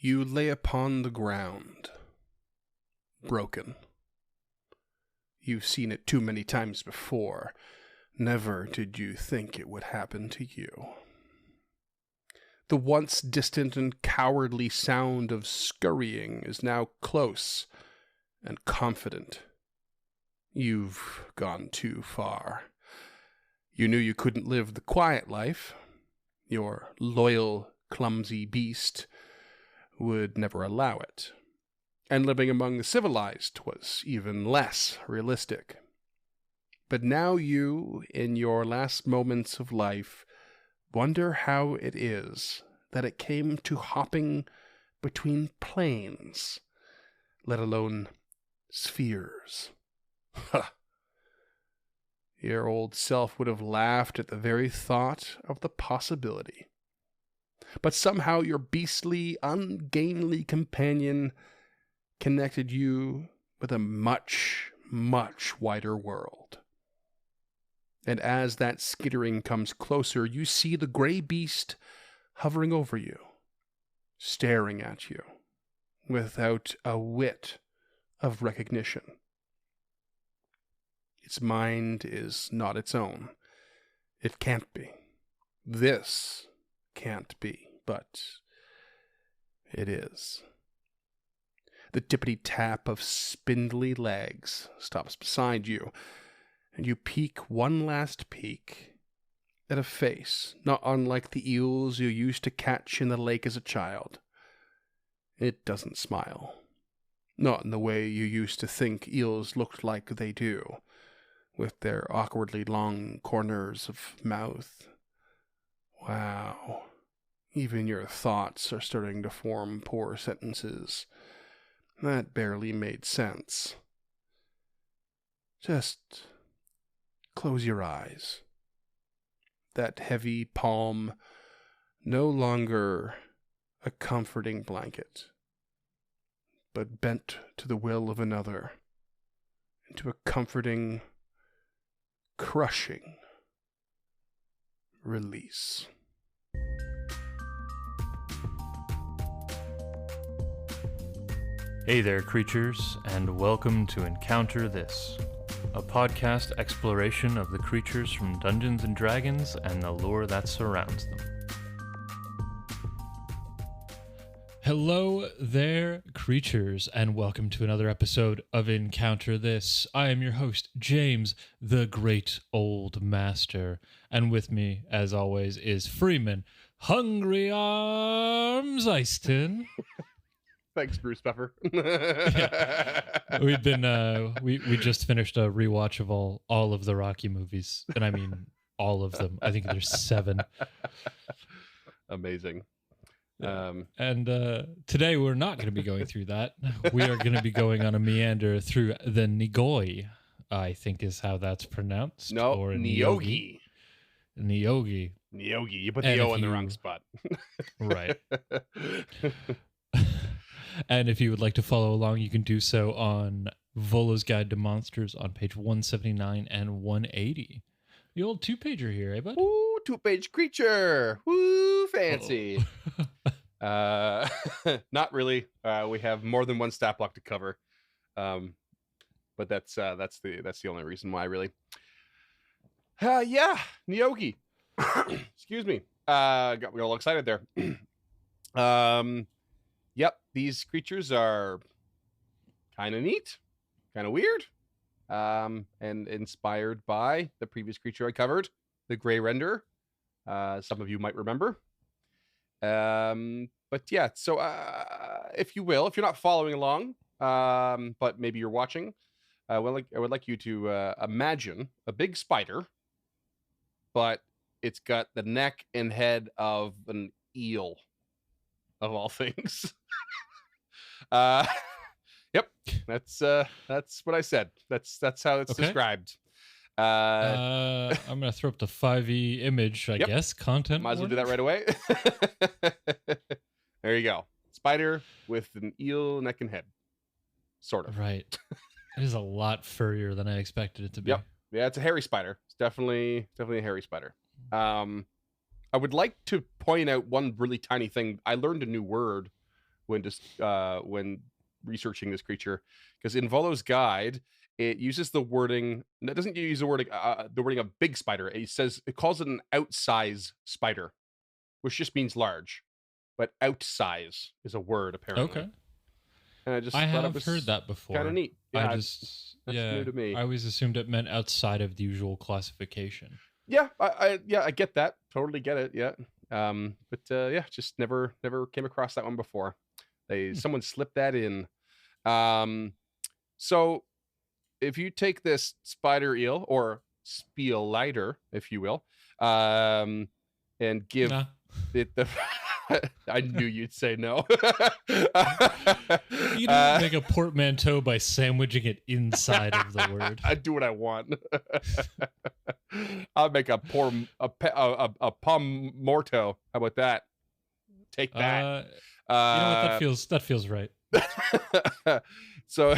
You lay upon the ground, broken. You've seen it too many times before. Never did you think it would happen to you. The once distant and cowardly sound of scurrying is now close and confident. You've gone too far. You knew you couldn't live the quiet life. Your loyal, clumsy beast would never allow it. And living among the civilized was even less realistic. But now you, in your last moments of life, wonder how it is that it came to hopping between planes, let alone spheres. Ha! Your old self would have laughed at the very thought of the possibility. But somehow your beastly, ungainly companion connected you with a much, much wider world. And as that skittering comes closer, you see the gray beast hovering over you, staring at you, without a whit of recognition. Its mind is not its own. It can't be. This can't be, but it is. The tippity-tap of spindly legs stops beside you, and you peek one last peek at a face not unlike the eels you used to catch in the lake as a child. It doesn't smile. Not in the way you used to think eels looked like they do, with their awkwardly long corners of mouth. Wow. Even your thoughts are starting to form poor sentences. That barely made sense. Just close your eyes. That heavy palm, no longer a comforting blanket, but bent to the will of another, into a comforting, crushing release. Hey there, creatures, and welcome to Encounter This, a podcast exploration of the creatures from Dungeons & Dragons and the lore that surrounds them. Hello there, creatures, and welcome to another episode of Encounter This. I am your host, James, the Great Old Master, and with me, as always, is Freeman, Hungry Arms Eyston. Thanks, Bruce Pepper. Yeah. We've been we just finished a rewatch of all of the Rocky movies, and I mean all of them. I think there's 7. Amazing. And today we're not going to be going through that. We are going to be going on a meander through the Neogi, I think is how that's pronounced. No, or Neogi. Neogi. Neogi. You put the O in the wrong spot. Right. And if you would like to follow along, you can do so on Volo's Guide to Monsters on page 179 and 180. The old 2-pager here, eh, bud? Ooh, 2-page creature. Woo, fancy. Not really. We have more than one stat block to cover. But that's the only reason why, really. Yeah, Neogi. Excuse me. Got me all excited there. Yep, these creatures are kind of neat, kind of weird, and inspired by the previous creature I covered, the Gray Render. Some of you might remember. But yeah, so if you will, if you're not following along, but maybe you're watching, I would like you to imagine a big spider, but it's got the neck and head of an eel, of all things. Yep, that's what I said. That's how it's described. I'm gonna throw up the 5e image, I guess. Content. Might as well do that right away. There you go. Spider with an eel neck and head, sort of. Right. It is a lot furrier than I expected it to be. Yep. Yeah, it's a hairy spider. It's definitely a hairy spider. I would like to point out one really tiny thing. I learned a new word when researching this creature, because in Volo's guide it uses the wording. It doesn't use the wording of big spider. It calls it an outsize spider, which just means large, but outsize is a word apparently. Okay. And I I thought it have was heard that before. kind of neat. Yeah, that's new to me. I always assumed it meant outside of the usual classification. Yeah, I get that. Totally get it. Yeah. But yeah, just never came across that one before. Someone slipped that in. So if you take this spider eel or spielider, if you will, and give Nah. it the I knew you'd say no. You don't make a portmanteau by sandwiching it inside of the word. I do what I want. I'll make a pom morto. How about that? Take that. You know what? That feels right. So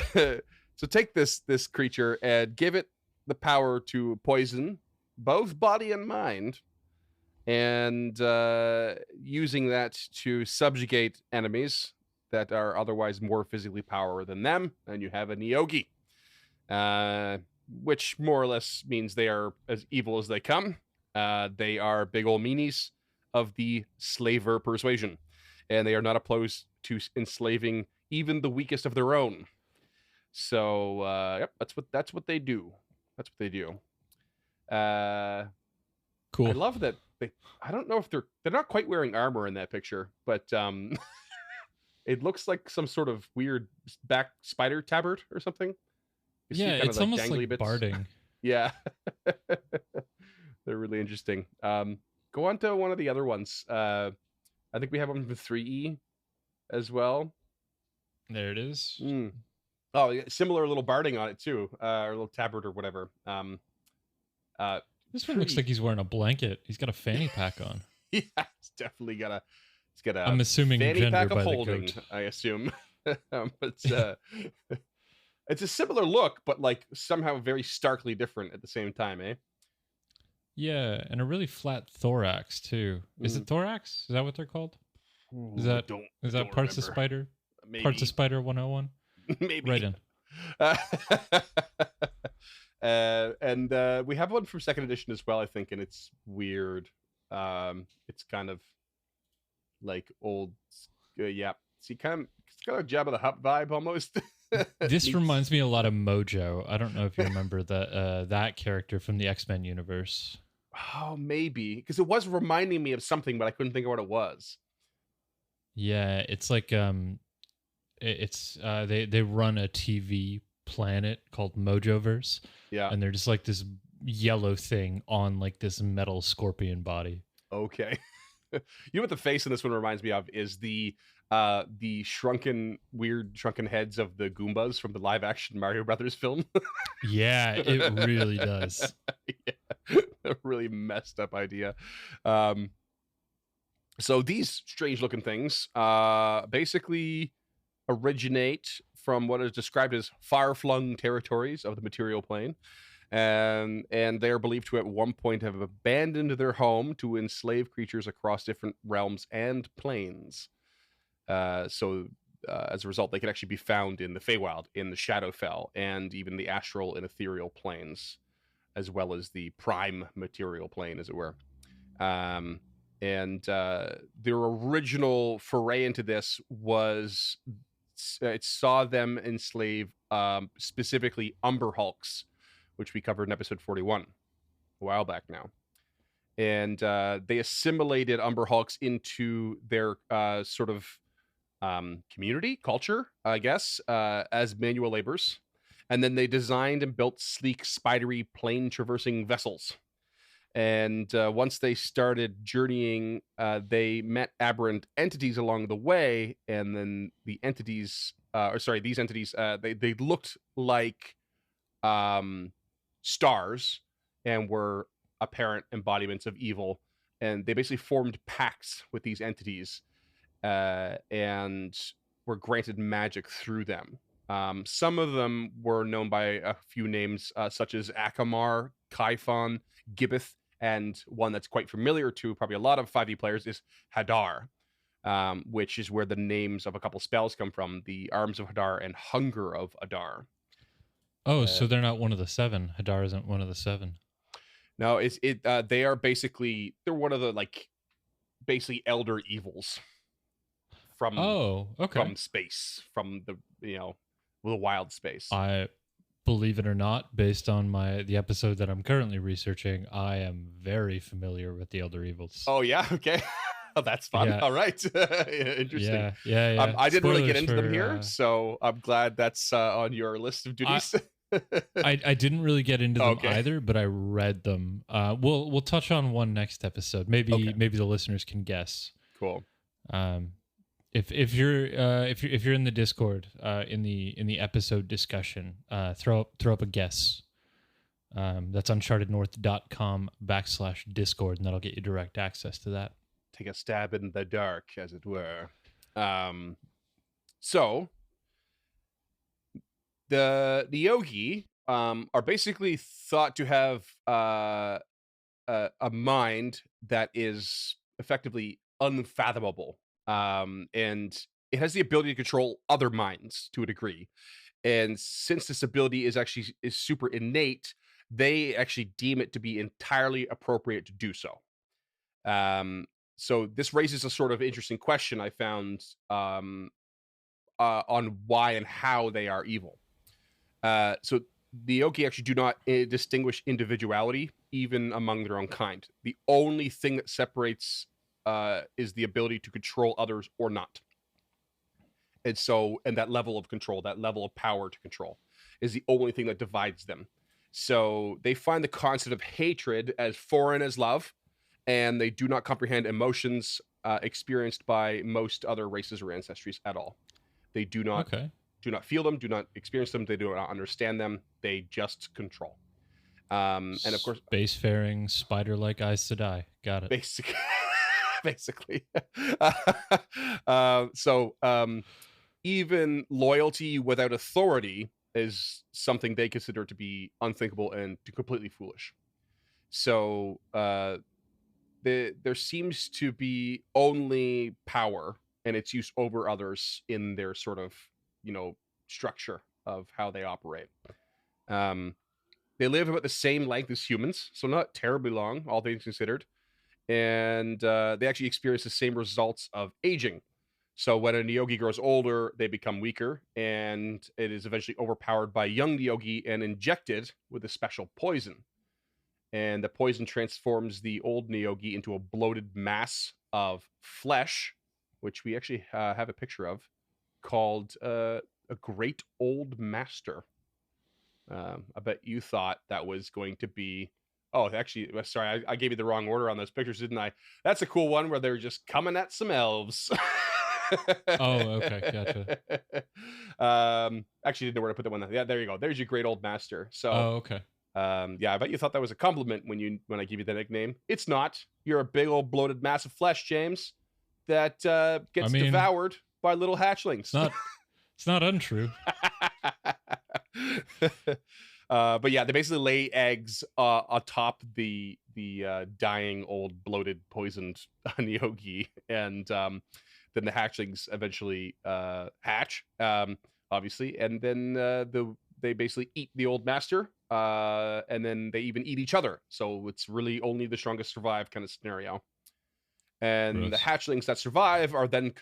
take this creature and give it the power to poison both body and mind, and using that to subjugate enemies that are otherwise more physically powerful than them, and you have a Neogi, which more or less means they are as evil as they come. They are big old meanies of the slaver persuasion, and they are not opposed to enslaving even the weakest of their own. So yep, that's what they do. That's what they do. Cool. I love that I don't know if they're not quite wearing armor in that picture, but it looks like some sort of weird back spider tabard or something. Yeah, it's like almost like bits. barding. Yeah. They're really interesting. Go on to one of the other ones. I think we have one from 3E as well. There it is. Oh, yeah, similar little barding on it too, or a little tabard or whatever. This one looks like he's wearing a blanket. He's got a fanny pack on. Yeah, he's definitely got a. He's got a. I'm assuming fanny gender pack by of the holding. goat. I assume. It's it's a similar look, but like somehow very starkly different at the same time, eh? Yeah, and a really flat thorax too. Is it thorax? Is that what they're called? Is that parts of spider? Maybe. Parts of spider 101? Maybe. Right in. And we have one from second edition as well, I think, and it's weird. It's kind of like old, yeah. See, it's kind of Jabba the Hutt vibe almost. This reminds me a lot of Mojo. I don't know if you remember that character from the X-Men universe. Oh, maybe, because it was reminding me of something, but I couldn't think of what it was. Yeah, it's like they run a TV planet called Mojoverse. Yeah, and they're just like this yellow thing on like this metal scorpion body. Okay. You know what the face in this one reminds me of is the weird shrunken heads of the Goombas from the live action Mario Brothers film. Yeah, it really does. Yeah, a really messed up idea. So these strange looking things basically originate from what is described as far-flung territories of the material plane, and they are believed to at one point have abandoned their home to enslave creatures across different realms and planes. So as a result, they can actually be found in the Feywild, in the Shadowfell, and even the astral and ethereal planes, as well as the prime material plane, as it were. And their original foray into this was it saw them enslave specifically Umber Hulks, which we covered in episode 41 a while back now. And they assimilated Umber Hulks into their sort of community, culture, I guess, as manual laborers. And then they designed and built sleek, spidery, plane-traversing vessels. And once they started journeying, they met aberrant entities along the way, and then these entities, they looked like stars and were apparent embodiments of evil, and they basically formed pacts with these entities and were granted magic through them. Some of them were known by a few names, such as Akamar, Kaifon, Gibbeth, and one that's quite familiar to probably a lot of 5e players is Hadar, which is where the names of a couple spells come from: the Arms of Hadar and Hunger of Adar. Oh, so they're not one of the 7. Hadar isn't one of the 7. No, they are basically, they're one of the basically elder evils from from space, from the the wild space. I believe it or not, based on the episode that I'm currently researching, I am very familiar with the elder evils. Oh yeah, okay. Oh, that's fun. Yeah. All right. Interesting. Yeah. I didn't really get Spoilers into them for, here, so I'm glad that's on your list of duties. I didn't really get into them Okay. either, but I read them. We'll touch on one next episode. Maybe the listeners can guess. Cool. If you're in the Discord in the episode discussion, throw up a guess. That's unchartednorth.com/Discord, and that'll get you direct access to that. Take a stab in the dark, as it were. So the Neogi are basically thought to have a mind that is effectively unfathomable, and it has the ability to control other minds to a degree. And since this ability is super innate, they actually deem it to be entirely appropriate to do so. So this raises a sort of interesting question I found on why and how they are evil. So the Neogi actually do not distinguish individuality even among their own kind. The only thing that separates is the ability to control others or not. And that level of control, that level of power to control, is the only thing that divides them. So they find the concept of hatred as foreign as love, and they do not comprehend emotions experienced by most other races or ancestries at all. They do not feel them, do not experience them, they do not understand them, they just control. And of course, spacefaring, spider-like Aes Sedai. Got it. Basically. Even loyalty without authority is something they consider to be unthinkable and completely foolish. So there seems to be only power and its use over others in their sort of, structure of how they operate. They live about the same length as humans, so not terribly long, all things considered. And they actually experience the same results of aging. So when a Neogi grows older, they become weaker, and it is eventually overpowered by young Neogi and injected with a special poison. And the poison transforms the old Neogi into a bloated mass of flesh, which we actually have a picture of, called a Great Old Master. I bet you thought that was going to be... Oh, actually, sorry, I gave you the wrong order on those pictures, didn't I? That's a cool one where they're just coming at some elves. Oh, okay, gotcha. Actually, didn't know where to put that one. Yeah, there you go. There's your Great Old Master. So, okay. Yeah, I bet you thought that was a compliment when I give you the nickname. It's not. You're a big old bloated mass of flesh, James, that gets devoured by little hatchlings. It's not untrue. But yeah, they basically lay eggs atop the dying old bloated poisoned Neogi, and then the hatchlings eventually hatch, obviously, and then they basically eat the old master, and then they even eat each other. So it's really only the strongest survive kind of scenario. And the hatchlings that survive are then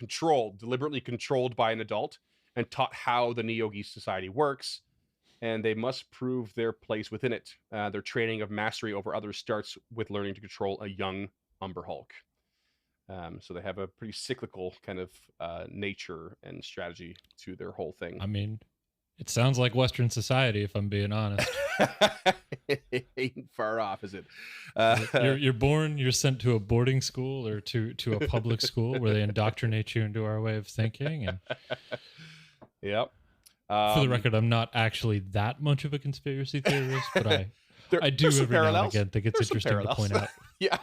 deliberately controlled by an adult, and taught how the Neogi society works. And they must prove their place within it. Their training of mastery over others starts with learning to control a young Umber Hulk. So they have a pretty cyclical kind of nature and strategy to their whole thing. I mean, it sounds like Western society, if I'm being honest. It ain't far off, is it? You're born, you're sent to a boarding school or to a public school where they indoctrinate you into our way of thinking. And yep. For the record, I'm not actually that much of a conspiracy theorist, but I do every now and again think it's interesting to point out. Yeah.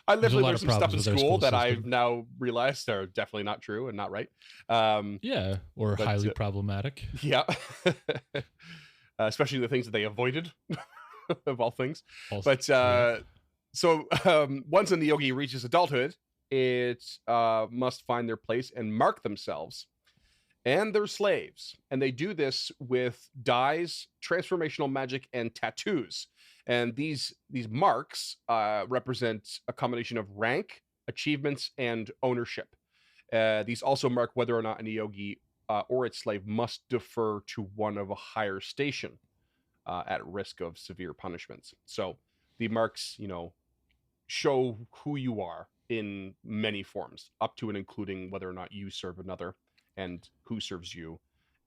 I definitely learned some stuff in school that I've now realized are definitely not true and not right. Or highly problematic. Yeah. Especially the things that they avoided, of all things. Also, but so once a Neogi reaches adulthood, it must find their place and mark themselves and their slaves. And they do this with dyes, transformational magic, and tattoos. And these marks represent a combination of rank, achievements, and ownership. These also mark whether or not a Neogi or its slave must defer to one of a higher station at risk of severe punishments. So the marks, show who you are in many forms, up to and including whether or not you serve another and who serves you,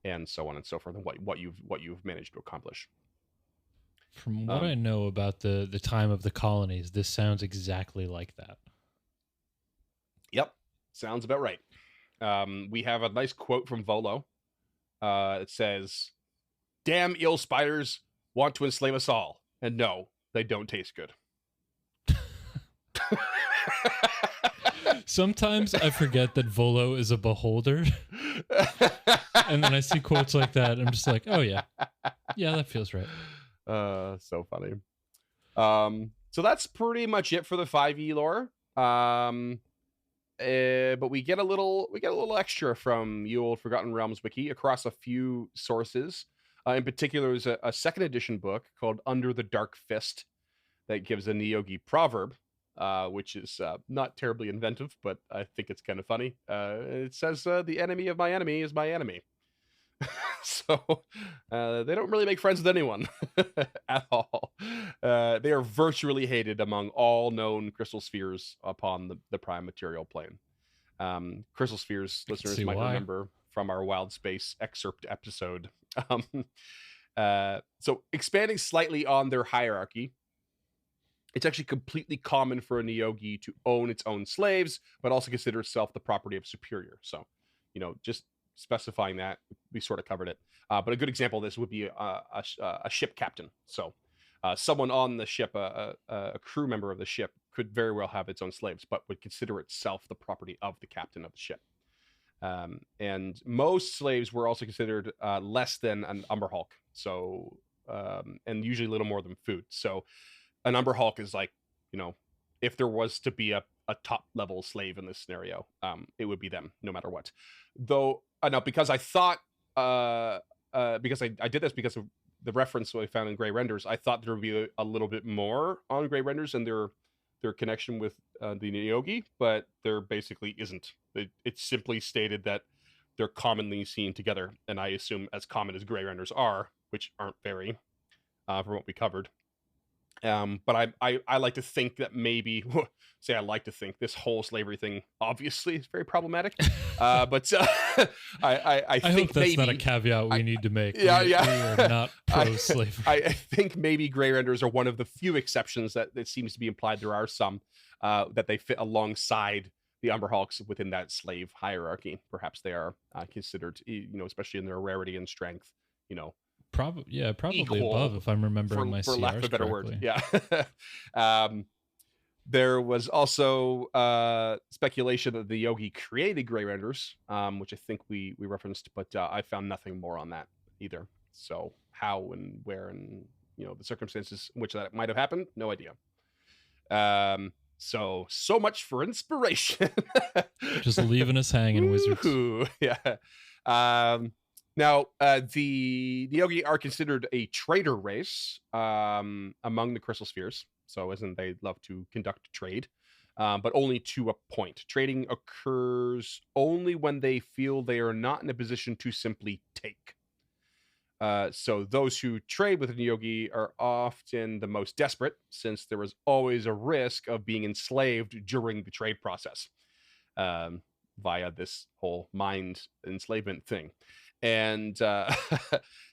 and so on and so forth, and what you've managed to accomplish. From what I know about the time of the colonies, this sounds exactly like that. Yep, sounds about right. We have a nice quote from Volo. It says, "Damn eel spiders want to enslave us all, and no, they don't taste good." Sometimes I forget that Volo is a beholder. And then I see quotes like that, and I'm just like, oh yeah, that feels right. So funny. So that's pretty much it for the 5e lore. But we get a little extra from Ye Olde Forgotten Realms wiki across a few sources. In particular, there's a second edition book called Under the Dark Fist that gives a Neogi proverb, which is not terribly inventive, but I think it's kind of funny. It says, "The enemy of my enemy is my enemy." So they don't really make friends with anyone at all. They are virtually hated among all known crystal spheres upon the prime material plane. Crystal spheres listeners might remember from our Wild Space excerpt episode. So expanding slightly on their hierarchy, it's actually completely common for a Neogi to own its own slaves, but also consider itself the property of superior. So, just specifying that, we sort of covered it. But a good example of this would be a ship captain. So someone on the ship, a crew member of the ship, could very well have its own slaves, but would consider itself the property of the captain of the ship. And most slaves were also considered less than an Umber Hulk. So, and usually a little more than food. So an Umber Hulk is like, if there was to be a top level slave in this scenario, it would be them no matter what. Though, now because I thought, because I did this because of the reference I found in Grey Renders, I thought there would be a little bit more on Grey Renders and their connection with the Neogi, but there basically isn't. It's simply stated that they're commonly seen together, and I assume as common as Grey Renders are, which aren't very, from what we covered. But I like to think that maybe, I like to think this whole slavery thing obviously is very problematic. But I think hope that's maybe not a caveat we need to make. Yeah, we are not pro-slavery. I think maybe Grey Renders are one of the few exceptions that it seems to be implied. There are some that they fit alongside the Umber Hulks within that slave hierarchy. Perhaps they are considered, especially in their rarity and strength, probably equal, above, if I'm remembering my CRs lack of a better correctly. word. Yeah. There was also speculation that the Yogi created Grey Renders, which I think we referenced, but I found nothing more on that either. So how and where and the circumstances in which that might have happened, no idea. So much for inspiration. Just leaving us hanging, wizards. Yeah. Now, the Neogi are considered a trader race among the crystal spheres. So, as in they love to conduct trade, but only to a point. Trading occurs only when they feel they are not in a position to simply take. So those who trade with the Neogi are often the most desperate, since there is always a risk of being enslaved during the trade process via this whole mind enslavement thing. And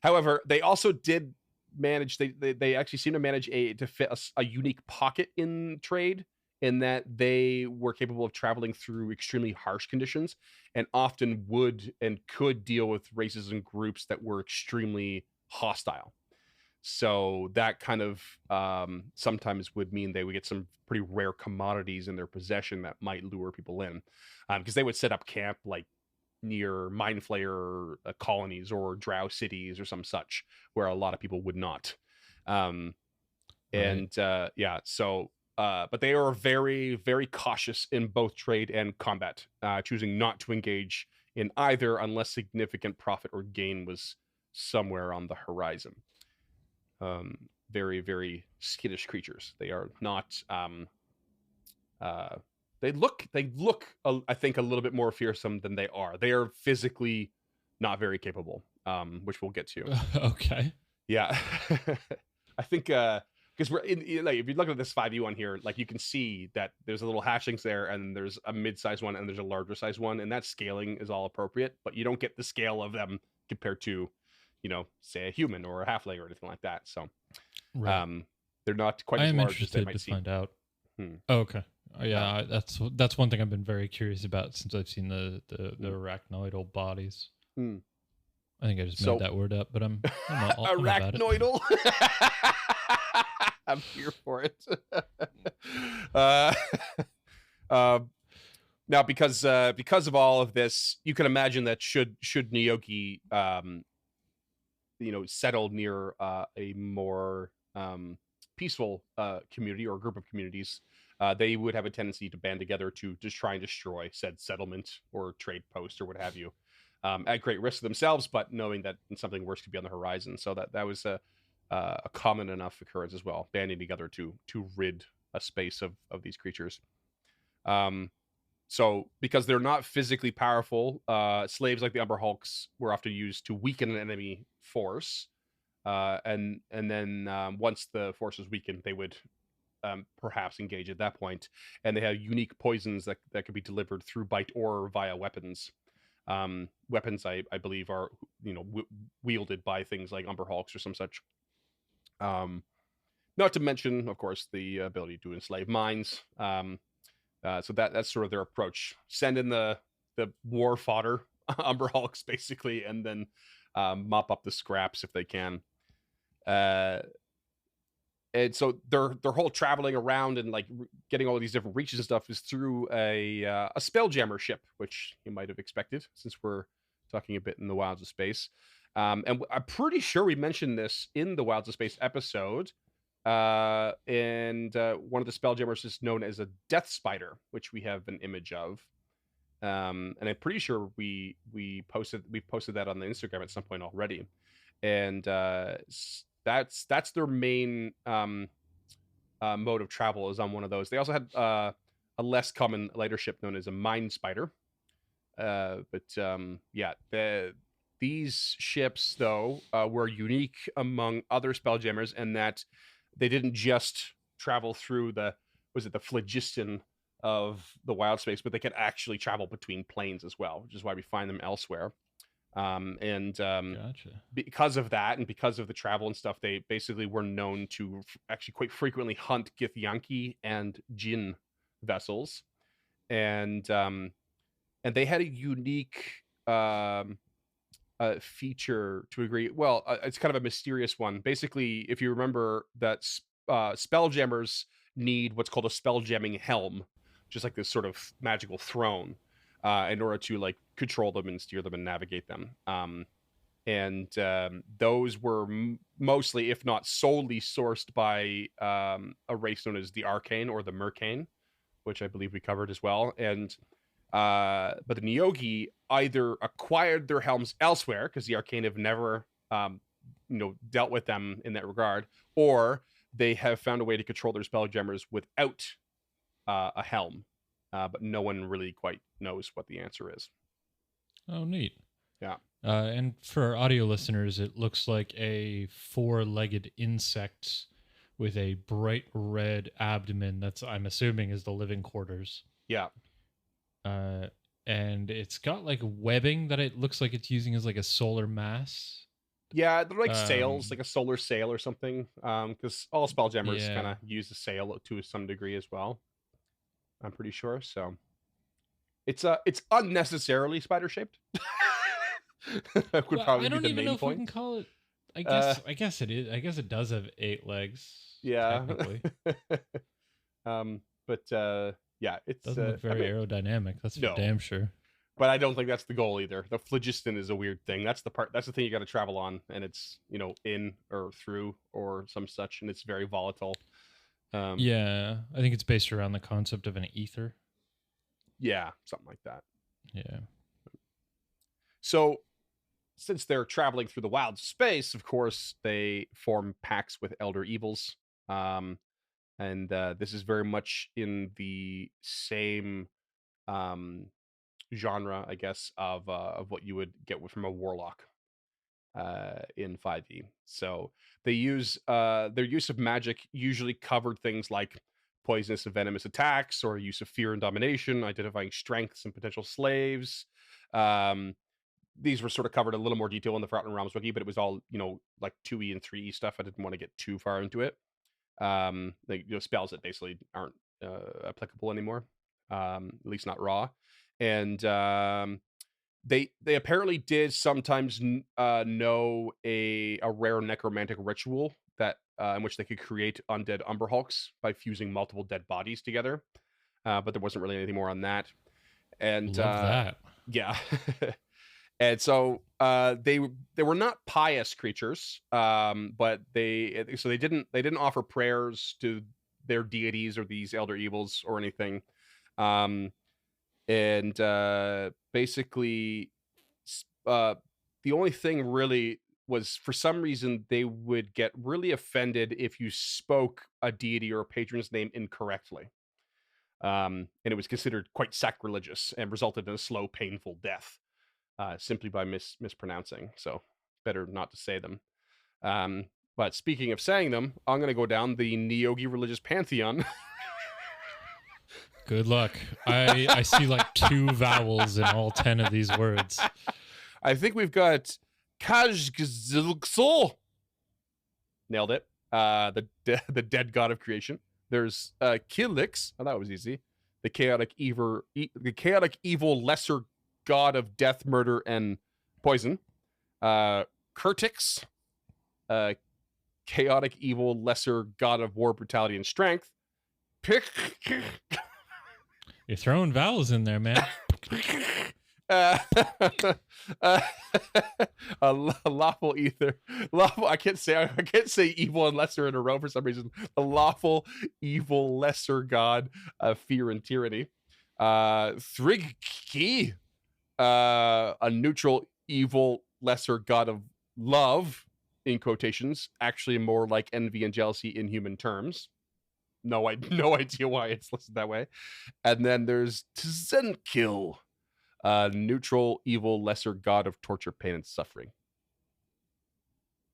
however, they also did manage, they actually seem to manage to fit a unique pocket in trade, in that they were capable of traveling through extremely harsh conditions and often would and could deal with races and groups that were extremely hostile. So that kind of sometimes would mean they would get some pretty rare commodities in their possession that might lure people in, because they would set up camp like near Mind Flayer colonies or drow cities or some such, where a lot of people would not. So but they are very, very cautious in both trade and combat, choosing not to engage in either unless significant profit or gain was somewhere on the horizon. Very, very skittish creatures. They are not. They look. I think a little bit more fearsome than they are. They are physically not very capable, which we'll get to. Okay. Yeah, I think because we're like if you look at this 5e one here, like you can see that there's a little hatchlings there, and there's a mid-sized one, and there's a larger size one, and that scaling is all appropriate, but you don't get the scale of them compared to, say a human or a halfling or anything like that. So, Right. they're not quite I as am large as they interested might to seem. find out. Hmm. Oh, okay. Yeah, that's one thing I've been very curious about since I've seen the arachnoidal bodies. Hmm. I think I just made that word up, but I'm about it. Arachnoidal. I'm here for it. Now, because of all of this, you can imagine that should Neogi, settle near a more peaceful community or group of communities, they would have a tendency to band together to just try and destroy said settlement or trade post or what have you, at great risk to themselves, but knowing that something worse could be on the horizon. So that was a common enough occurrence as well, banding together to rid a space of these creatures. So because they're not physically powerful, slaves like the Umber Hulks were often used to weaken an enemy force, and then once the force was weakened, they would perhaps engage at that point, and they have unique poisons that could be delivered through bite or via weapons. Weapons, I believe, are wielded by things like Umber Hulks or some such. Not to mention, of course, the ability to enslave minds. So that's sort of their approach. Send in the war fodder, Umber Hulks, basically, and then mop up the scraps if they can. And so their whole traveling around and like getting all these different reaches and stuff is through a Spelljammer ship, which you might have expected since we're talking a bit in the Wilds of Space. And I'm pretty sure we mentioned this in the Wilds of Space episode. And one of the Spelljammers is known as a Death Spider, which we have an image of. And I'm pretty sure we posted that on the Instagram at some point already. And that's their main mode of travel, is on one of those. They also had a less common lighter ship known as a Mind Spider. These ships, though, were unique among other Spelljammers in that they didn't just travel through the phlogiston of the wild space, but they could actually travel between planes as well, which is why we find them elsewhere. Gotcha. Because of that, and because of the travel and stuff, they basically were known to actually quite frequently hunt Githyanki and Jinn vessels, and they had a unique feature to agree. Well, it's kind of a mysterious one. Basically, if you remember that spelljammers need what's called a spelljamming helm, just like this sort of magical throne, in order to like control them and steer them and navigate them. Those were mostly, if not solely, sourced by a race known as the Arcane or the Mercane, which I believe we covered as well. And but the Neogi either acquired their helms elsewhere because the Arcane have never dealt with them in that regard, or they have found a way to control their spelljammers without a helm, but no one really quite knows what the answer is. Oh, neat. Yeah. And for our audio listeners, it looks like a 4-legged insect with a bright red abdomen. That's, I'm assuming, is the living quarters. Yeah. And it's got like webbing that it looks like it's using as like a solar mass. Yeah, they're like sails, like a solar sail or something. Because all spelljammers kind of use a sail to some degree as well, I'm pretty sure. So it's unnecessarily spider shaped. I don't even know if we can call it. I guess it is. I guess it does have 8 legs. Yeah. Technically. Yeah, it doesn't look very aerodynamic. That's for damn sure. But I don't think that's the goal either. The phlogiston is a weird thing. That's the thing you got to travel on, and it's in or through or some such, and it's very volatile. Yeah, I think it's based around the concept of an ether. Yeah, something like that. Yeah. So, since they're traveling through the wild space, of course, they form pacts with elder evils. And this is very much in the same genre, I guess, of what you would get from a warlock in 5e. So they use their use of magic usually covered things like poisonous and venomous attacks, or use of fear and domination, identifying strengths and potential slaves. Um, these were sort of covered a little more detail in the Forgotten Realms wiki, but it was all, like 2e and 3e stuff. I didn't want to get too far into it. Like, spells that basically aren't applicable anymore, at least not raw. And they apparently did sometimes know a rare necromantic ritual that in which they could create undead Umber Hulks by fusing multiple dead bodies together. But there wasn't really anything more on that. And Love that. Yeah. And so they were not pious creatures, but they didn't offer prayers to their deities or these elder evils or anything. And basically, the only thing really was, for some reason, they would get really offended if you spoke a deity or a patron's name incorrectly. And it was considered quite sacrilegious and resulted in a slow, painful death. Simply by mispronouncing. So better not to say them. But speaking of saying them, I'm going to go down the Neogi religious pantheon. Good luck. I see like 2 vowels in all 10 of these words. I think we've got Kajgzilxol. Nailed it. The dead god of creation. There's Kilix. Oh, that was easy. The chaotic evil lesser god of death, murder, and poison. Kurtix, chaotic evil lesser god of war, brutality, and strength. You're throwing vowels in there, man. A lawful ether. I can't say evil and lesser in a row for some reason. A lawful evil lesser god of fear and tyranny. Thrigki, a neutral evil lesser god of love, in quotations, actually more like envy and jealousy in human terms. No idea why it's listed that way. And then there's Tzenkil, neutral evil lesser god of torture, pain, and suffering.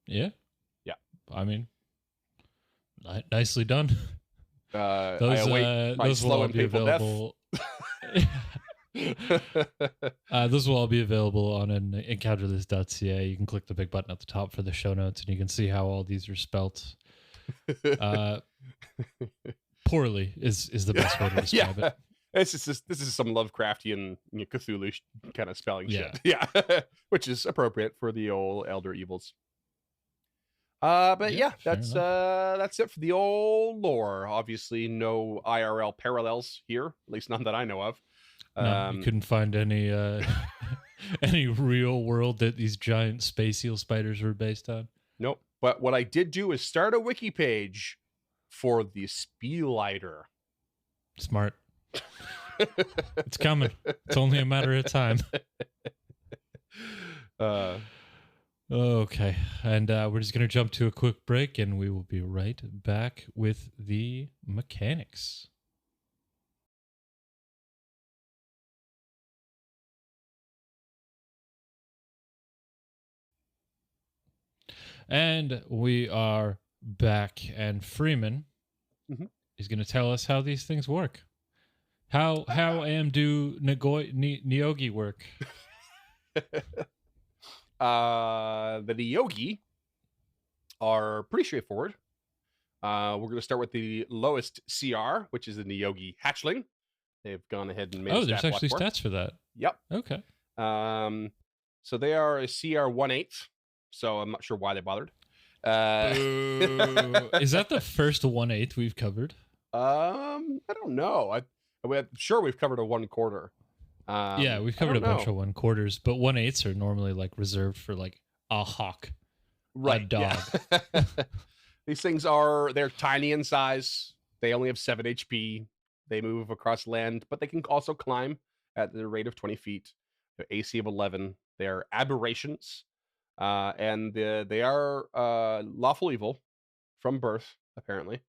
Yeah. Yeah. I mean, nicely done. Those will all be available. Those will all be available on an encounterthis.ca. You can click the big button at the top for the show notes, and you can see how all these are spelt. Poorly is the best way to describe it. This is some Lovecraftian, Cthulhu kind of spelling shit. Yeah. Which is appropriate for the old elder evils. But that's it for the old lore. Obviously, no IRL parallels here, at least none that I know of. No, you couldn't find any any real world that these giant space eel spiders were based on. Nope. But what I did do is start a wiki page for the Spieliter. Smart. It's coming. It's only a matter of time. Okay. And we're just going to jump to a quick break, and we will be right back with the mechanics. And we are back, and Freeman is going to tell us how these things work. How do Neogi work? The Neogi are pretty straightforward. We're going to start with the lowest CR, which is the Neogi Hatchling. They've gone ahead and made a there's stat actually block for. stats for that. Yep. Okay. So they are a CR 1/8. So I'm not sure why they bothered. Is that the first 1/8 we've covered? I don't know. I'm sure we've covered a 1/4. Yeah, we've covered a bunch of 1/4s, but 1/8s are normally like reserved for like a hawk, right? A dog. Yeah. These things they're tiny in size. They only have 7 HP. They move across land, but they can also climb at the rate of 20 feet. They're AC of 11. They're aberrations, and they are lawful evil from birth, apparently.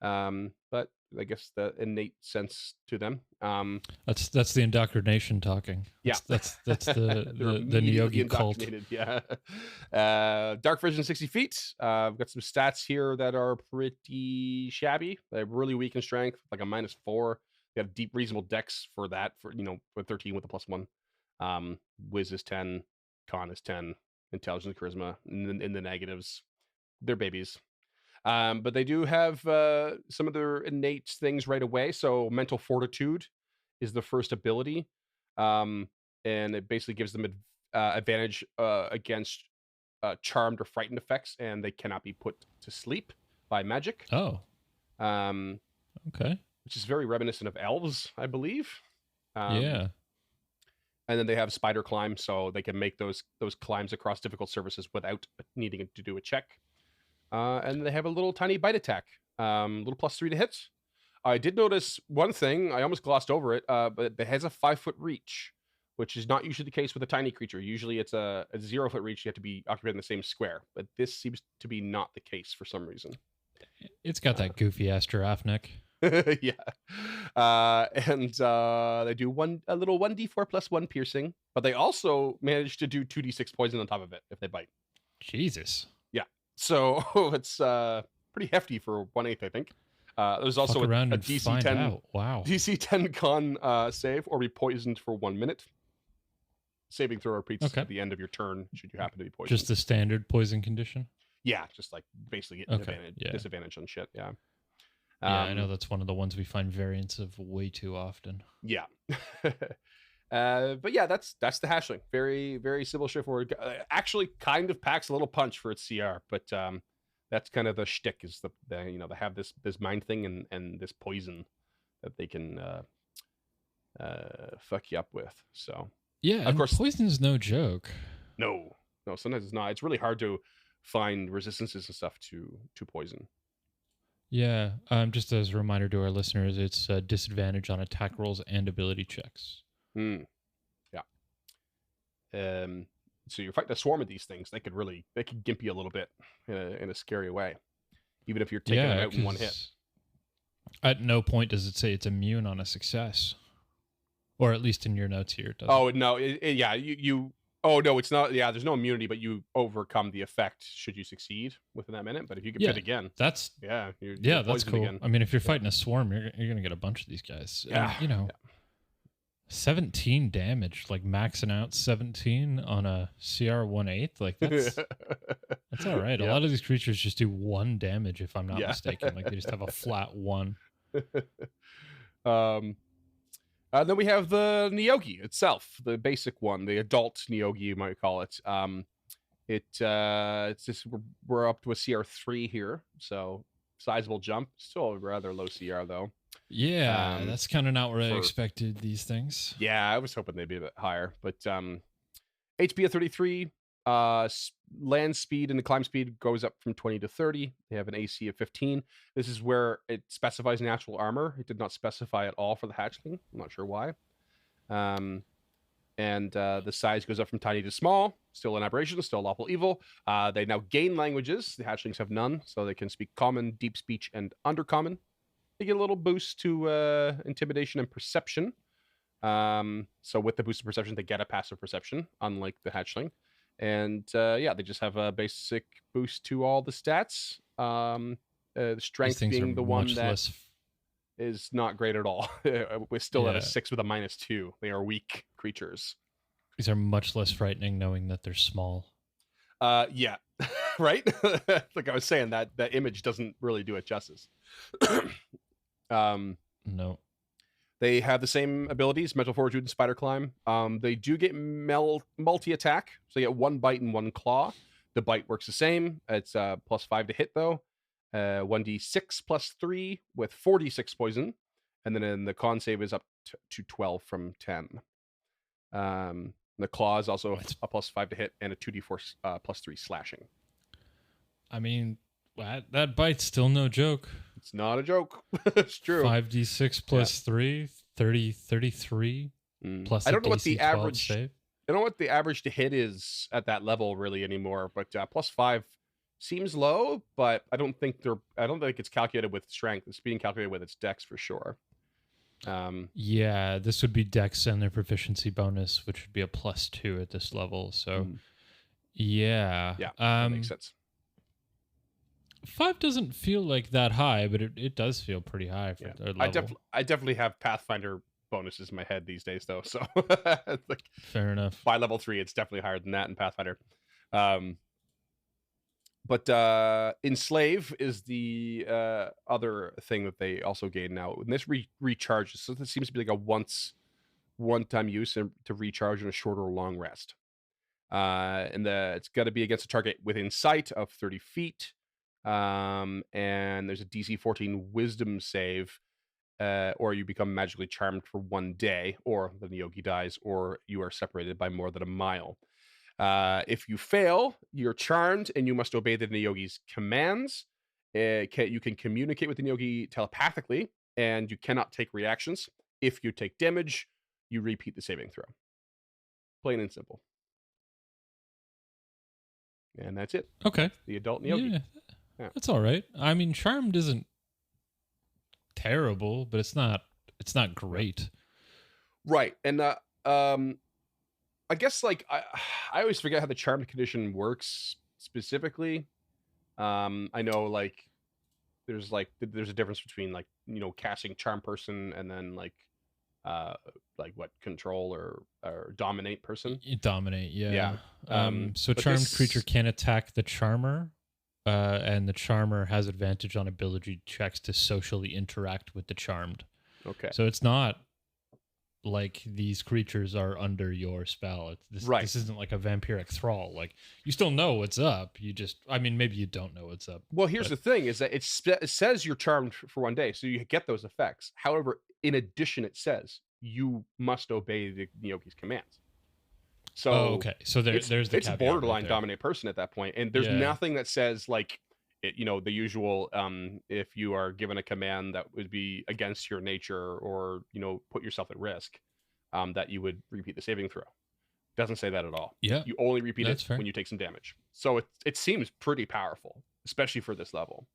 But I guess the innate sense to them. That's the indoctrination talking. That's the Neogi cult. Yeah. Dark vision 60 feet. I've got some stats here that are pretty shabby. They're really weak in strength, like a -4. They have deep reasonable dex for that, for 13 with a +1. Wiz is 10, con is 10, intelligence, charisma in the negatives. They're babies. But they do have some of their innate things right away. So mental fortitude is the first ability, and it basically gives them advantage against charmed or frightened effects, and they cannot be put to sleep by magic. Oh, okay. Which is very reminiscent of elves, I believe. Yeah. And then they have spider climb, so they can make those climbs across difficult surfaces without needing to do a check. And they have a little tiny bite attack, little +3 to hit. I did notice one thing. I almost glossed over it, but it has a 5-foot reach, which is not usually the case with a tiny creature. Usually it's a 0-foot reach. You have to be occupied in the same square, but this seems to be not the case for some reason. It's got that goofy ass giraffe neck. Yeah. And they do a little 1d4 +1 piercing, but they also manage to do 2d6 poison on top of it if they bite. Jesus. So it's pretty hefty for 1/8, I think. There's also a DC 10. Wow. DC 10 con save, or be poisoned for 1 minute. Saving throw repeats at the end of your turn should you happen to be poisoned. Just the standard poison condition? Yeah, just like basically getting disadvantage on shit. Yeah. Yeah, I know that's one of the ones we find variants of way too often. Yeah. But yeah, that's the hatchling. Very, very simple, straightforward. Actually, kind of packs a little punch for its CR, but that's kind of the shtick. Is they have this mind thing and this poison that they can fuck you up with. So yeah, of course, poison's no joke. No, sometimes it's not. It's really hard to find resistances and stuff to poison. Yeah, just as a reminder to our listeners, it's a disadvantage on attack rolls and ability checks. Yeah. So you're fighting a swarm of these things. They could gimp you a little bit in a scary way, even if you're taking them out in one hit. At no point does it say it's immune on a success, or at least in your notes here. It doesn't. No, you. Oh no, it's not. Yeah, there's no immunity, but you overcome the effect should you succeed within that minute. But if you get bit again, that's you're that's cool. Again. I mean, if you're fighting a swarm, you're gonna get a bunch of these guys. Yeah, 17 damage, like maxing out 17 on a CR 1/8. Like that's all right. A lot of these creatures just do 1 damage, if I'm not mistaken. Like they just have a flat 1. Then we have the Neogi itself, the basic one, the adult Neogi, you might call it. It's just we're up to a CR 3 here, so sizable jump. Still a rather low CR though. Yeah, that's kind of not where I expected these things. Yeah, I was hoping they'd be a bit higher, but HP of 33, land speed and the climb speed goes up from 20 to 30. They have an AC of 15. This is where it specifies natural armor. It did not specify at all for the hatchling. I'm not sure why. And the size goes up from tiny to small. Still an aberration, still lawful evil. They now gain languages. The hatchlings have none, so they can speak common, deep speech, and undercommon. They get a little boost to intimidation and perception. So with the boost of perception, they get a passive perception, unlike the hatchling. And they just have a basic boost to all the stats. Strength being the one that is not great at all. We're still at a 6 with a -2. They are weak creatures. These are much less frightening knowing that they're small. Yeah, right? Like I was saying, that image doesn't really do it justice. No. They have the same abilities, Mental Fortitude and Spider Climb. They do get multi-attack, so they get 1 bite and 1 claw. The bite works the same. It's +5 to hit, though. 1d6 +3 with 4d6 poison. And then the con save is up to 12 from 10. The claw is also a +5 to hit and a 2d4 +3 slashing. I mean, that bite's still no joke. It's not a joke. It's true. 5d6 plus 3, 33 plus I a don't know what DC the 12 average. save. I don't know what the average to hit is at that level really anymore, but +5 seems low. But I don't think it's calculated with strength. It's being calculated with its dex for sure. Yeah, this would be dex and their proficiency bonus, which would be a +2 at this level. So, yeah. That makes sense. 5 doesn't feel like that high, but it does feel pretty high for their level. I definitely have Pathfinder bonuses in my head these days, though. So, like, fair enough. by level 3, it's definitely higher than that in Pathfinder. But Enslave is the other thing that they also gain now. And this recharges. So this seems to be like a one-time use to recharge in a short or long rest. And it's got to be against a target within sight of 30 feet. And there's a DC 14 Wisdom save, or you become magically charmed for 1 day, or the Neogi dies, or you are separated by more than a mile. If you fail, you're charmed, and you must obey the Neogi's commands. You can communicate with the Neogi telepathically, and you cannot take reactions. If you take damage, you repeat the saving throw. Plain and simple. And that's it. Okay. The adult Neogi. Yeah, that's all right. I mean, charmed isn't terrible, but it's not great. Right. And I guess like I always forget how the charmed condition works specifically. I know like there's a difference between like, casting charm person and then like what control or dominate person. You dominate, yeah. Yeah. So charmed creature can attack the charmer, and the charmer has advantage on ability checks to socially interact with the charmed. Okay. So it's not like these creatures are under your spell. This isn't like a vampiric thrall. Like, you still know what's up. Maybe you don't know what's up. Well, here's the thing: is that it says you're charmed for 1 day, so you get those effects. However, in addition, it says you must obey the Neogi's commands. So, okay. So there's the it's borderline dominate person at that point, and there's nothing that says like, the usual. If you are given a command that would be against your nature, or put yourself at risk, that you would repeat the saving throw. Doesn't say that at all. Yeah, you only repeat it fair. when you take some damage. So it seems pretty powerful, especially for this level.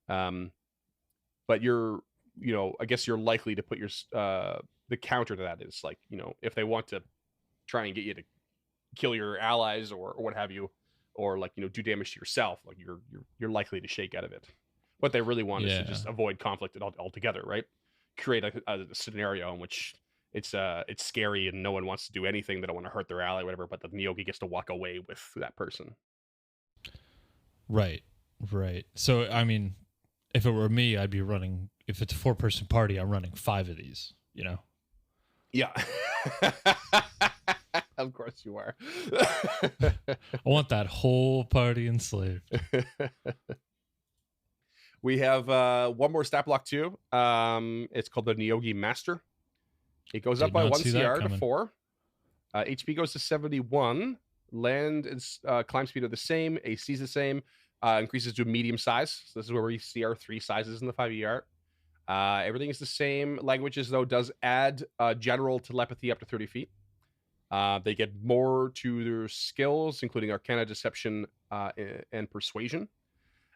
But I guess you're likely to put your the counter to that is like, if they want to try and get you to kill your allies or what have you, or like, do damage to yourself, like you're likely to shake out of it. What they really want is to just avoid conflict altogether, right? Create a scenario in which it's scary and no one wants to do anything. They don't want to hurt their ally, or whatever, but the Neogi gets to walk away with that person. Right. So, I mean, if it were me, I'd be running, if it's a 4-person party, I'm running 5 of these, Yeah. Of course you are. I want that whole party enslaved. We have one more stat block too. It's called the Neogi Master. It goes up by 1 CR to 4. HP goes to 71. Land and climb speed are the same. AC is the same. Increases to medium size. So this is where we see our 3 sizes in the 5e art. Everything is the same. Languages, though, does add general telepathy up to 30 feet. They get more to their skills, including Arcana, Deception, and Persuasion.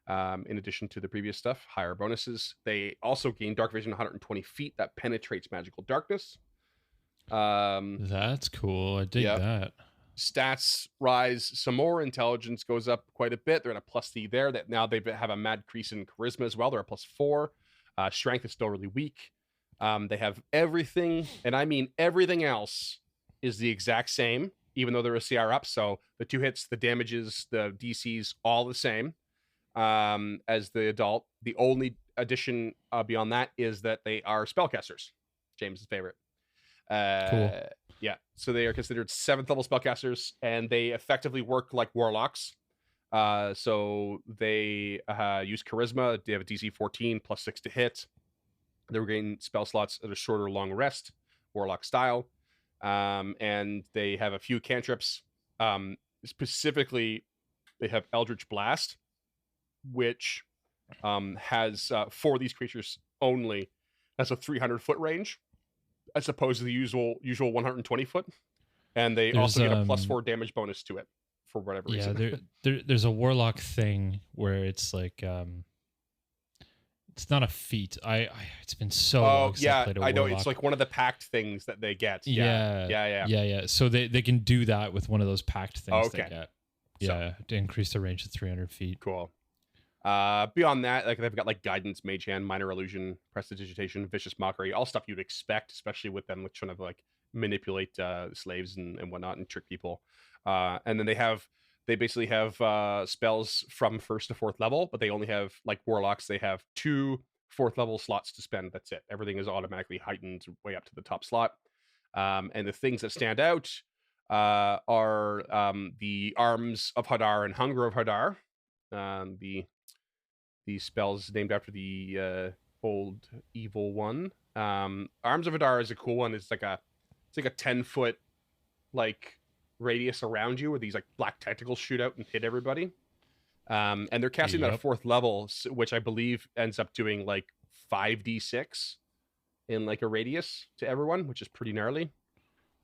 In addition to the previous stuff, higher bonuses. They also gain Dark Vision 120 feet that penetrates magical darkness. That's cool. I dig that. Stats rise some more. Intelligence goes up quite a bit. They're at a +3 there. That now they have a mad increase in charisma as well. They're a +4. Strength is still really weak. They have everything, and I mean everything else is the exact same, even though they're a CR up. So the 2 hits, the damages, the DCs, all the same as the adult. The only addition beyond that is that they are spellcasters. James's favorite. Cool. Yeah, so they are considered 7th level spellcasters, and they effectively work like warlocks. So they use charisma. They have a DC 14 +6 to hit. They regain spell slots at a short or long rest, warlock style. And they have a few cantrips. Specifically, they have Eldritch Blast, which has for these creatures only, that's a 300-foot range, as opposed to the usual 120 foot, and they There's also get a +4 damage bonus to it for whatever yeah, reason. there's a warlock thing where it's like it's not a feat. I it's been so long since I played a I know. warlock. It's like one of the packed things that they get. Yeah. So they can do that with one of those packed things they Okay. get. So- Yeah, to increase the range to 300 feet. Cool. Beyond that, like they've got like guidance, mage hand, minor illusion, prestidigitation, vicious mockery, all stuff you'd expect, especially with them like, trying to like manipulate slaves and whatnot and trick people. And then they basically have spells from 1st to 4th level, but they only have, like warlocks, they have 2 4th level slots to spend. That's it. Everything is automatically heightened way up to the top slot. And the things that stand out are the Arms of Hadar and Hunger of Hadar. The spells named after the old evil one. Arms of Hadar is a cool one. It's like a 10-foot like radius around you where these like black tentacles shoot out and hit everybody. And they're casting that at 4th level, which I believe ends up doing like 5d6 in like a radius to everyone, which is pretty gnarly.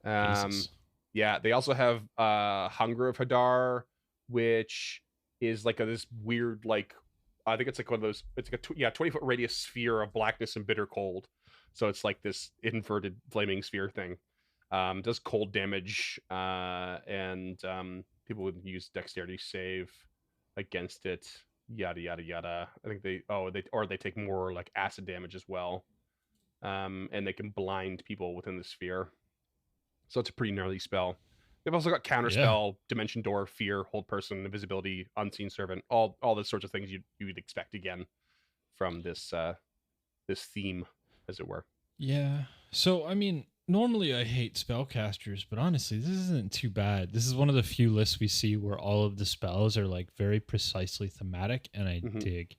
Jesus. Yeah, they also have Hunger of Hadar, which is like this weird, like, I think it's like one of those, it's like a 20-foot radius sphere of blackness and bitter cold. So it's like this inverted flaming sphere thing. Does cold damage, and people would use dexterity save against it. Yada yada yada. I think they take more like acid damage as well. And they can blind people within the sphere. So it's a pretty gnarly spell. They've also got counterspell, dimension door, fear, hold person, invisibility, unseen servant, all the sorts of things you'd expect again from this this theme, as it were. Yeah. So I mean, normally I hate spellcasters, but honestly, this isn't too bad. This is one of the few lists we see where all of the spells are like very precisely thematic, and I dig.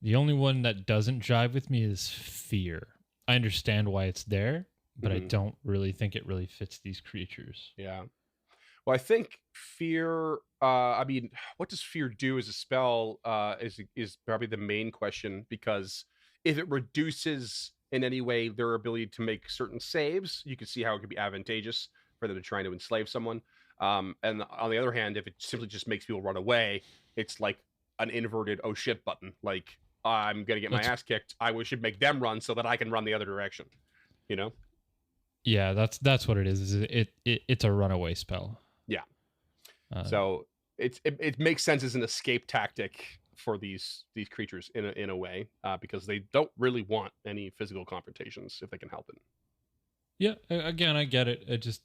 The only one that doesn't jive with me is fear. I understand why it's there, but I don't really think it really fits these creatures. Yeah. Well, I think fear. I mean, what does fear do as a spell? Is probably the main question, because if it reduces in any way their ability to make certain saves, you can see how it could be advantageous for them to try to enslave someone. And on the other hand, if it simply just makes people run away, it's like an inverted "oh shit" button. Like, I'm gonna get my ass kicked. I should make them run so that I can run the other direction. You know? Yeah, that's what it is. It's a runaway spell. Yeah. So it makes sense as an escape tactic for these creatures in a way, because they don't really want any physical confrontations if they can help it. Yeah, again, I get it.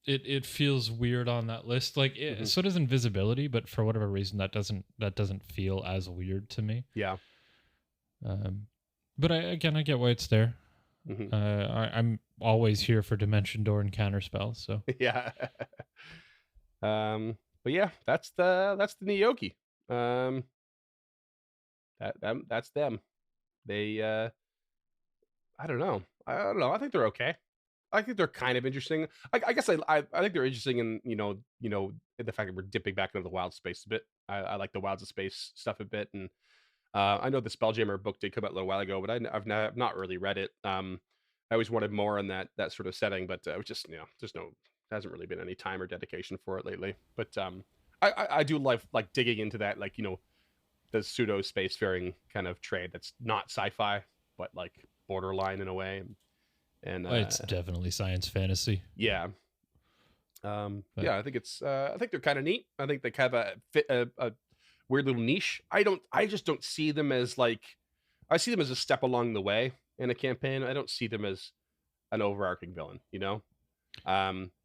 It feels weird on that list. Like so does invisibility, but for whatever reason that doesn't feel as weird to me. Yeah. But I get why it's there. I'm always here for dimension door and counter spells. So yeah. But yeah, that's the Neogi. That's them. They I don't know. I think they're okay. I think they're kind of interesting. I guess I think they're interesting in the fact that we're dipping back into the wild space a bit. I like the wilds of space stuff a bit, and I know the Spelljammer book did come out a little while ago, but I've not really read it. I always wanted more in that sort of setting, but it was just hasn't really been any time or dedication for it lately. But I do like digging into that, like, the pseudo spacefaring kind of trade that's not sci-fi but like borderline in a way. And it's definitely science fantasy. Yeah. I think I think they're kind of neat. I think they kind of fit a weird little niche. I just don't see them as like, I see them as a step along the way in a campaign. I don't see them as an overarching villain,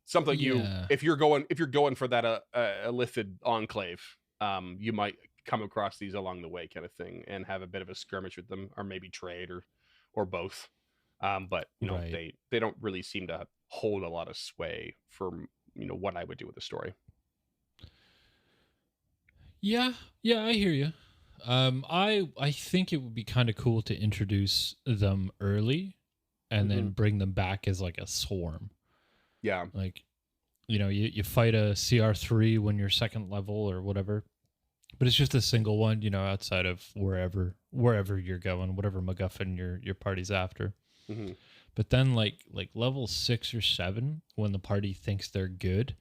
something if you're going for that illithid enclave, you might come across these along the way kind of thing and have a bit of a skirmish with them, or maybe trade or both. But right. they don't really seem to hold a lot of sway for what I would do with the story. Yeah, I hear you. I think it would be kind of cool to introduce them early and then bring them back as like a swarm. Yeah. Like, you fight a CR3 when you're 2nd level or whatever, But it's just a single one, outside of wherever you're going, whatever MacGuffin your party's after. Mm-hmm. But then like level 6 or 7, when the party thinks they're good,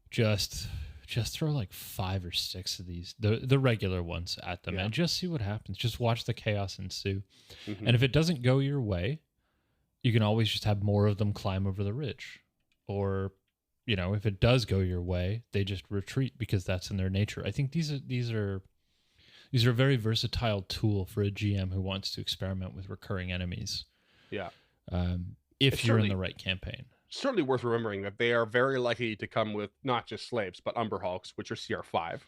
just throw like 5 or 6 of these, the regular ones at them, and just see what happens. Just watch the chaos ensue. Mm-hmm. And if it doesn't go your way, you can always just have more of them climb over the ridge. Or, if it does go your way, they just retreat because that's in their nature. I think these are a very versatile tool for a GM who wants to experiment with recurring enemies. Yeah. If It's you're in certainly- the right campaign. Certainly worth remembering that they are very likely to come with not just slaves, but Umber Hulks, which are CR5.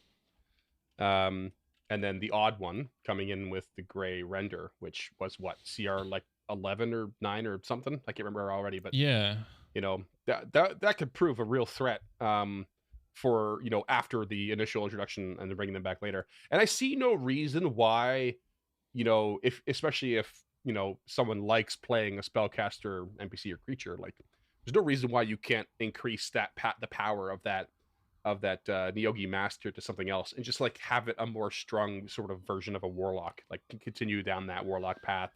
And then the odd one coming in with the Gray Render, which was what, CR like 11 or 9 or something? I can't remember already, but Yeah. that could prove a real threat for, after the initial introduction and then bringing them back later. And I see no reason why, especially if someone likes playing a spellcaster NPC or creature, like there's no reason why you can't increase the power of that Neogi master to something else and just like have it a more strong sort of version of a warlock, like continue down that warlock path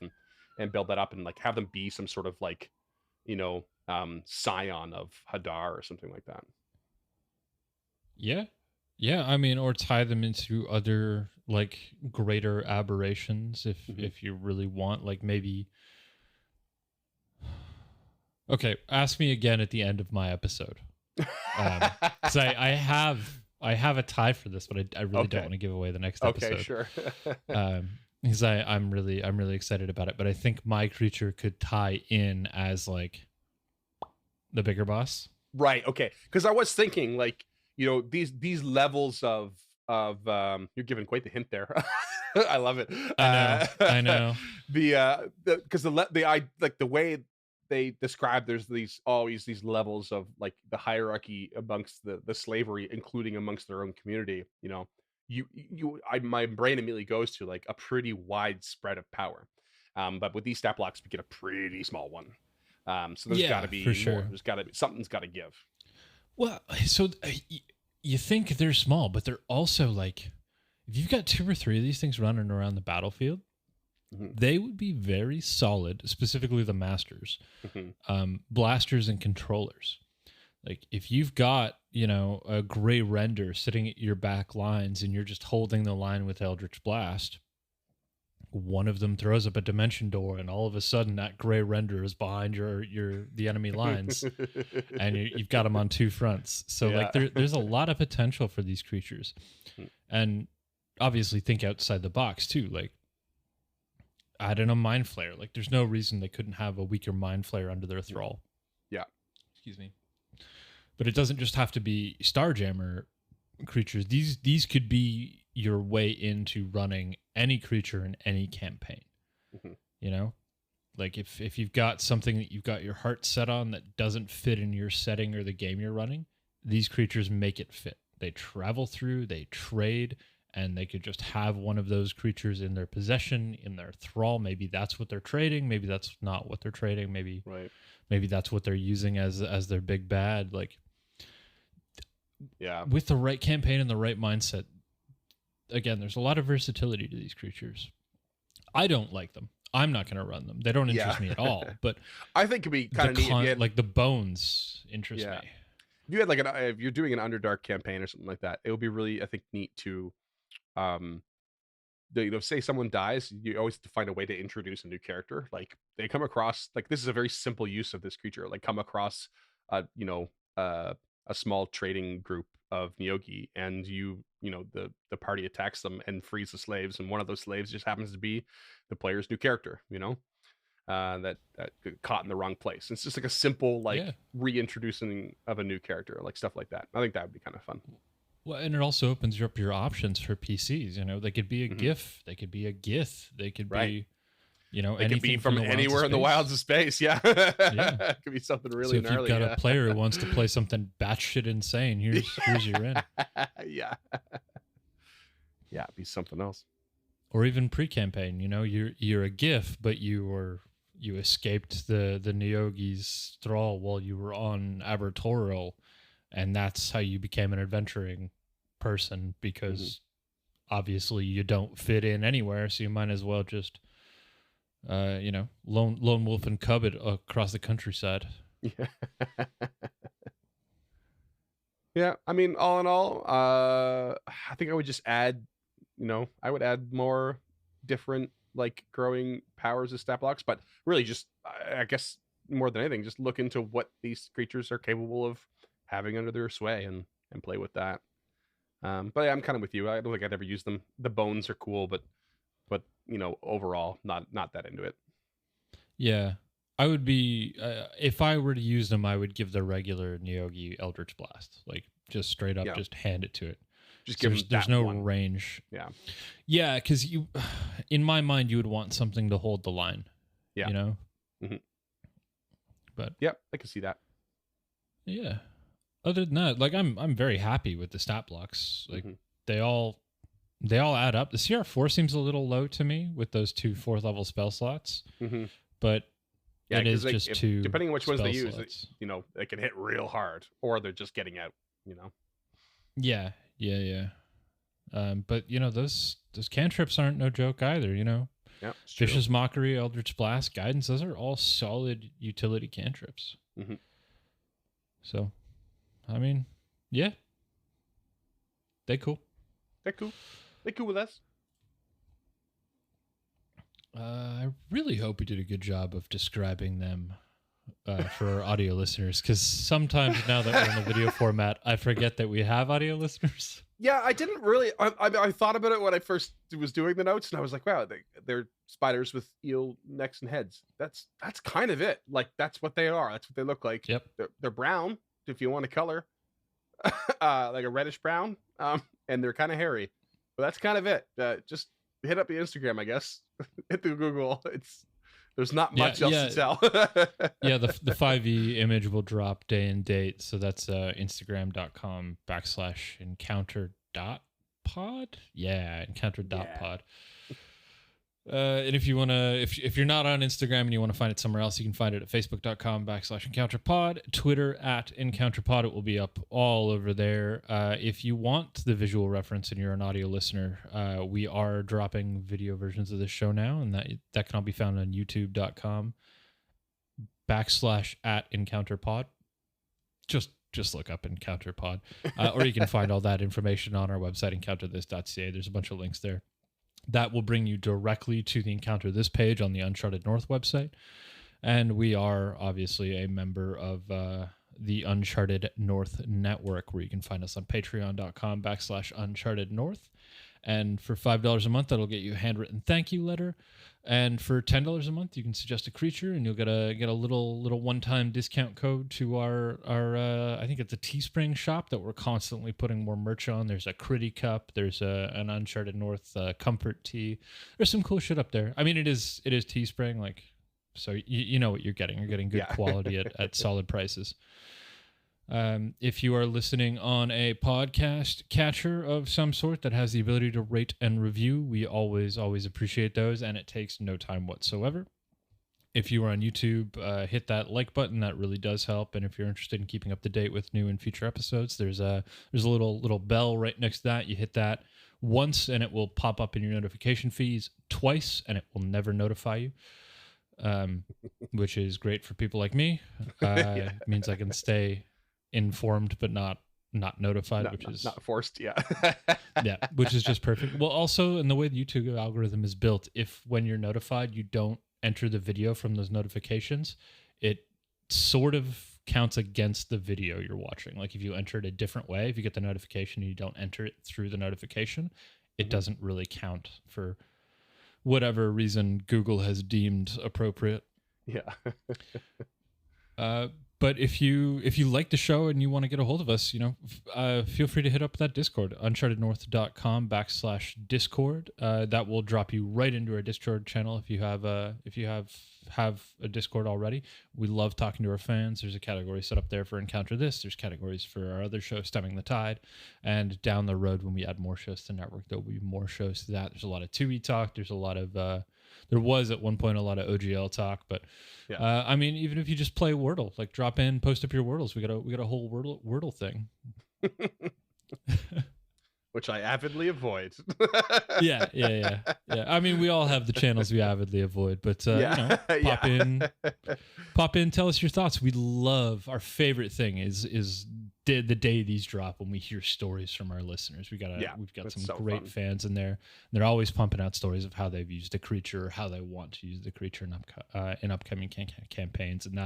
and build that up and like have them be some sort of like scion of Hadar or something like that. Yeah, I mean, or tie them into other like greater aberrations if you really want, like maybe. Okay, ask me again at the end of my episode. Because I have a tie for this, but I really don't want to give away the next episode. Okay, sure. Because I'm really excited about it, but I think my creature could tie in as like the bigger boss. Right. Okay. Because I was thinking like these levels of you're giving quite the hint there. I love it. I know. Because the way they describe there's always these levels of like the hierarchy amongst the slavery, including amongst their own community. My brain immediately goes to like a pretty wide spread of power. But with these stat blocks, we get a pretty small one. So there's got to be for sure. more. There's got to be something's got to give. Well, so you think they're small, but they're also like, if you've got 2 or 3 of these things running around the battlefield, they would be very solid, specifically the masters, blasters and controllers. Like if you've got, a Gray Render sitting at your back lines and you're just holding the line with Eldritch Blast, one of them throws up a dimension door and all of a sudden that Gray Render is behind the enemy lines and you've got them on 2 fronts. So like there's a lot of potential for these creatures. And obviously think outside the box too. Like add in a Mind Flayer. Like there's no reason they couldn't have a weaker Mind Flayer under their thrall. Yeah. Excuse me. But it doesn't just have to be Starjammer creatures. These could be your way into running any creature in any campaign. Like if you've got something that you've got your heart set on that doesn't fit in your setting or the game you're running, these creatures make it fit. They travel through, they trade, and they could just have one of those creatures in their possession, in their thrall. Maybe that's what they're trading, maybe that's not what they're trading, maybe that's what they're using as their big bad. Like with the right campaign and the right mindset, again, there's a lot of versatility to these creatures. I don't like them. I'm not going to run them. They don't interest me at all. But I think it'd be kind of neat. Like the bones interest me. If you had if you're doing an Underdark campaign or something like that, it would be really, I think, neat to, say someone dies, you always have to find a way to introduce a new character. Like they come across, like this is a very simple use of this creature. Like come across, a small trading group of Neogi, and the party attacks them and frees the slaves, and one of those slaves just happens to be the player's new character, that got caught in the wrong place. It's just like a simple reintroducing of a new character, like stuff like that. I think that would be kind of fun. Well, and it also opens up your options for PCs. They could be a GIF, they could be a GIF, they could be it could be from anywhere in the wilds of space. It could be something really gnarly. So if you've got a player who wants to play something batshit insane, here's your in. It'd be something else. Or even pre-campaign, you're a GIF, but you escaped the Neogi's thrall while you were on Abertoril, and that's how you became an adventuring person because obviously you don't fit in anywhere, so you might as well just, lone wolf and cub it across the countryside. Yeah. Yeah, I mean, all in all, I think I would just add, I would add more different like growing powers of stat blocks, but really just, I guess more than anything, just look into what these creatures are capable of having under their sway and play with that. But yeah, I'm kind of with you. I don't think I'd ever use them. The bones are cool, but overall, not that into it. Yeah. I would be, if I were to use them, I would give the regular Neogi Eldritch Blast. Like, just straight up, just hand it to it. Just give there's no range. Yeah. Yeah, because in my mind, you would want something to hold the line. Yeah. Mm-hmm. But yep, I can see that. Yeah. Other than that, like I'm very happy with the stat blocks. Like they all add up. The CR4 seems a little low to me with those 2 4th level spell slots. But yeah, it is just two. Depending on which ones they use, they can hit real hard, or they're just getting out. Yeah. But those cantrips aren't no joke either. Yeah, Vicious Mockery, Eldritch Blast, Guidance. Those are all solid utility cantrips. So, I mean, yeah, they cool. They're cool. They're cool with us. I really hope we did a good job of describing them for our audio listeners, because sometimes now that we're in the video format, I forget that we have audio listeners. Yeah, I didn't really. I thought about it when I first was doing the notes, and I was like, wow, they're spiders with eel necks and heads. That's kind of it. Like, that's what they are. That's what they look like. Yep. They're brown, if you want to color, like a reddish brown, and they're kind of hairy. But that's kind of it. Just hit up the Instagram, I guess. Hit the Google. There's not much else to tell. Yeah, the 5e image will drop day and date. So that's Instagram.com/encounter.pod. Yeah, encounter.pod. And if you want to, if you're not on Instagram and you want to find it somewhere else, you can find it at facebook.com/encounterpod, Twitter @encounterpod. It will be up all over there. If you want the visual reference and you're an audio listener, we are dropping video versions of this show now, and that can all be found on youtube.com/@encounterpod. Just look up EncounterPod, or you can find all that information on our website, encounterthis.ca. There's a bunch of links there. That will bring you directly to the Encounter This page on the Uncharted North website. And we are obviously a member of the Uncharted North Network, where you can find us on patreon.com/Uncharted North. And for $5 a month, that'll get you a handwritten thank you letter. And for $10 a month, you can suggest a creature, and you'll get a little one-time discount code to our I think it's a Teespring shop that we're constantly putting more merch on. There's a Critty Cup. There's an Uncharted North comfort tee. There's some cool shit up there. I mean, it is Teespring, like, so you know what you're getting. You're getting good quality at solid prices. If you are listening on a podcast catcher of some sort that has the ability to rate and review, we always appreciate those, and it takes no time whatsoever. If you are on YouTube, hit that like button. That really does help. And if you're interested in keeping up to date with new and future episodes, there's a little bell right next to that. You hit that once, and it will pop up in your notification feeds. Twice, and it will never notify you. Which is great for people like me. It means I can stay informed but not notified, which is not forced. Yeah. Which is just perfect. Well, also, in the way the YouTube algorithm is built, if when you're notified you don't enter the video from those notifications, it sort of counts against the video you're watching. Like, if you enter it a different way, if you get the notification and you don't enter it through the notification, it doesn't really count for whatever reason Google has deemed appropriate. Yeah. But if you like the show and you want to get a hold of us, feel free to hit up that Discord, unchartednorth.com/Discord. That will drop you right into our Discord channel if you have a Discord already. We love talking to our fans. There's a category set up there for Encounter This. There's categories for our other show, Stemming the Tide. And down the road, when we add more shows to the network, there'll be more shows to that. There's a lot of 2E talk. There's a lot of there was at one point a lot of OGL talk, but I mean, even if you just play Wordle, like, drop in, post up your Wordles. We got a whole Wordle thing. which I avidly avoid. Yeah. I mean, we all have the channels we avidly avoid, but pop in, tell us your thoughts. We love, our favorite thing is the day these drop, when we hear stories from our listeners. We've got some great fans in there. They're always pumping out stories of how they've used the creature, or how they want to use the creature in upcoming campaigns, and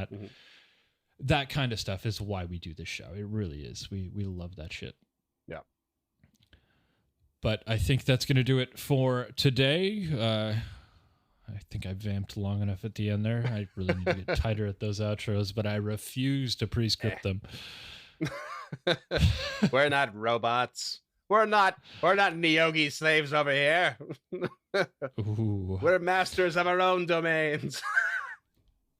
that kind of stuff is why we do this show. It really is. We love that shit. Yeah. But I think that's going to do it for today. I think I vamped long enough at the end there. I really need to get tighter at those outros, but I refuse to pre-script them. We're not robots. We're not Neogi slaves over here. Ooh. We're masters of our own domains.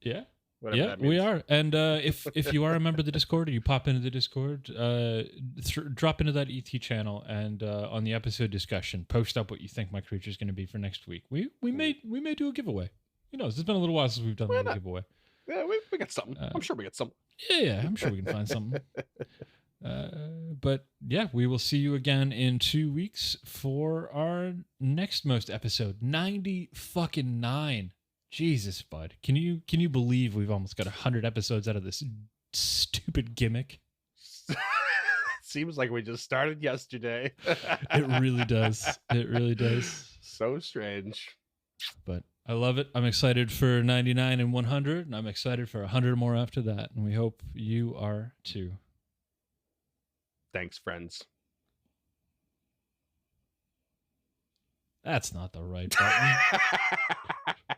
Yeah. We are. And if you are a member of the Discord, or you pop into the Discord, drop into that ET channel, and on the episode discussion, post up what you think my creature is going to be for next week. We may do a giveaway. Who knows? It's been a little while since we've done a giveaway. Yeah, we got something. I'm sure we got something. Yeah, I'm sure we can find something. But yeah, we will see you again in 2 weeks for our next most episode, 99. Jesus, bud. Can you believe we've almost got 100 episodes out of this stupid gimmick? Seems like we just started yesterday. It really does. It really does. So strange. But I love it. I'm excited for 99 and 100, and I'm excited for 100 more after that. And we hope you are too. Thanks, friends. That's not the right button.